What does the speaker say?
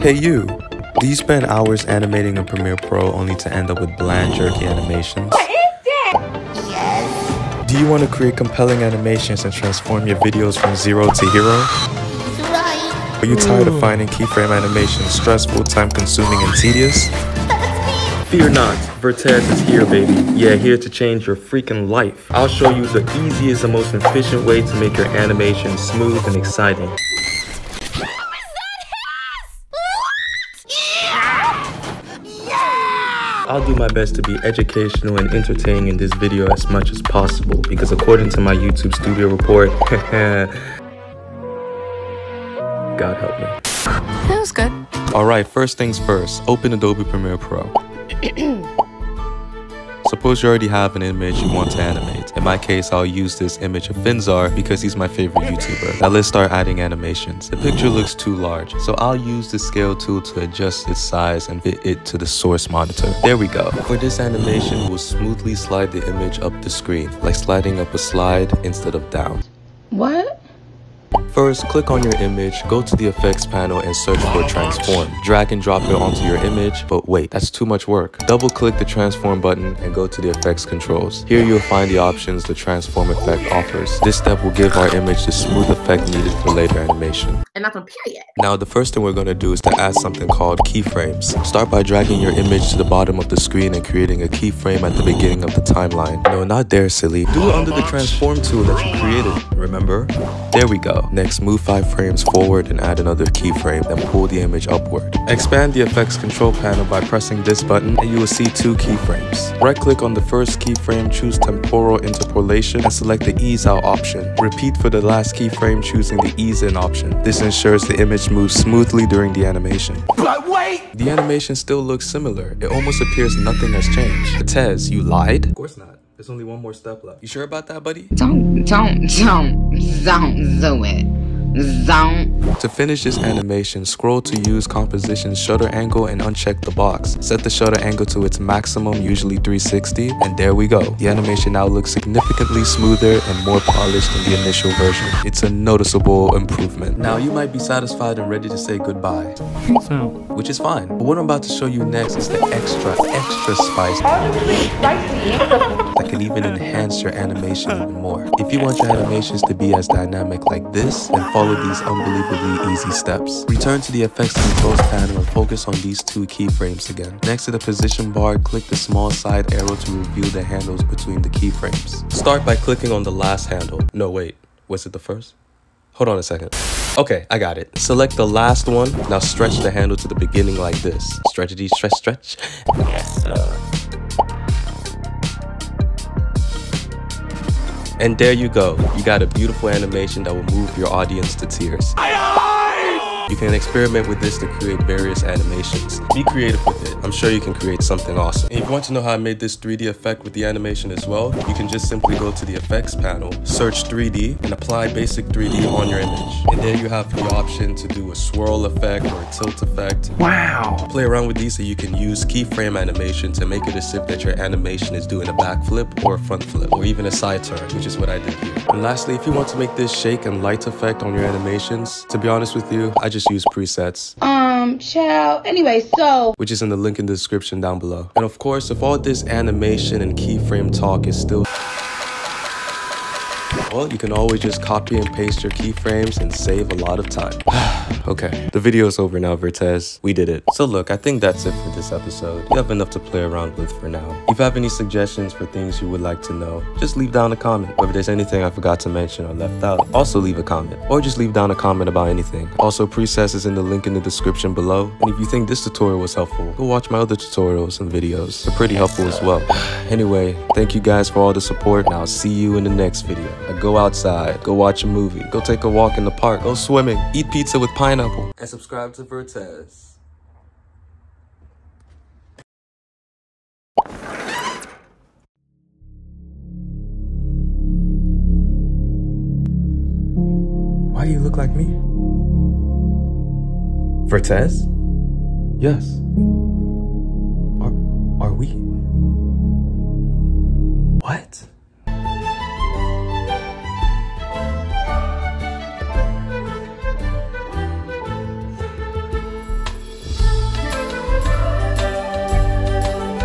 Hey you, do you spend hours animating in Premiere Pro only to end up with bland, jerky animations? What is that? Yes. Do you want to create compelling animations and transform your videos from zero to hero? He's right. Are you tired of finding keyframe animations stressful, time-consuming, and tedious? That's me. Fear not, Vertez is here, baby. Yeah, here to change your freaking life. I'll show you the easiest and most efficient way to make your animation smooth and exciting. I'll do my best to be educational and entertaining in this video as much as possible because according to my YouTube studio report, God help me. That was good. Alright, first things first, open Adobe Premiere Pro. Suppose you already have an image you want to animate. In my case, I'll use this image of Finzar because he's my favorite YouTuber. Now let's start adding animations. The picture looks too large, so I'll use the scale tool to adjust its size and fit it to the source monitor. There we go. For this animation, we'll smoothly slide the image up the screen, like sliding up a slide instead of down. What? First, click on your image, go to the effects panel and search for transform. Drag and drop it onto your image, but wait, that's too much work. Double click the transform button and go to the effects controls. Here you'll find the options the transform effect offers. This step will give our image the smooth effect needed for later animation. And that's on period. Now the first thing we're going to do is to add something called keyframes. Start by dragging your image to the bottom of the screen and creating a keyframe at the beginning of the timeline. No, not there, silly. Do it under the transform tool that you created, remember? There we go. Next, move 5 frames forward and add another keyframe, then pull the image upward. Expand the effects control panel by pressing this button and you will see 2 keyframes. Right click on the first keyframe, choose temporal interpolation and select the ease out option. Repeat for the last keyframe, choosing the ease in option. This ensures the image moves smoothly during the animation. But wait! The animation still looks similar. It almost appears nothing has changed. Vertez, you lied? Of course not. There's only one more step left. You sure about that, buddy? Don't do it. To finish this animation, scroll to use composition shutter angle and uncheck the box. Set the shutter angle to its maximum, usually 360, and there we go. The animation now looks significantly smoother and more polished than the initial version. It's a noticeable improvement. Now you might be satisfied and ready to say goodbye, which is fine. But what I'm about to show you next is the extra spice that can even enhance your animation even more. If you want your animations to be as dynamic like this, then follow these unbelievably easy steps. Return to the effects controls panel and focus on these 2 keyframes again. Next to the position bar, click the small side arrow to reveal the handles between the keyframes. Start by clicking on the last handle. No, wait, was it the first? Hold on a second. Okay, I got it. Select the last one. Now stretch the handle to the beginning like this. Stretchity, stretch. Yes, And there you go. You got a beautiful animation that will move your audience to tears. You can experiment with this to create various animations. Be creative with it. I'm sure you can create something awesome. And if you want to know how I made this 3D effect with the animation as well, you can just simply go to the effects panel, search 3D, and apply basic 3D on your image. And there you have the option to do a swirl effect or a tilt effect. Wow! Play around with these so you can use keyframe animation to make it as if that your animation is doing a backflip or a front flip, or even a side turn, which is what I did here. And lastly, if you want to make this shake and light effect on your animations, to be honest with you, I just use presets. Child. Anyway, so which is in the link in the description down below. And of course, if all this animation and keyframe talk is still well, you can always just copy and paste your keyframes and save a lot of time. Okay, the video is over now, Vertez. We did it. So look, I think that's it for this episode. You have enough to play around with for now. If you have any suggestions for things you would like to know, just leave down a comment. Or if there's anything I forgot to mention or left out, also leave a comment. Or just leave down a comment about anything. Also, presets is in the link in the description below. And if you think this tutorial was helpful, go watch my other tutorials and videos. They're pretty helpful as well. Anyway, thank you guys for all the support, and I'll see you in the next video. Go outside, go watch a movie, go take a walk in the park, go swimming, eat pizza with pineapple, and subscribe to Vertez. Why do you look like me? Vertez? Yes. Are we? What?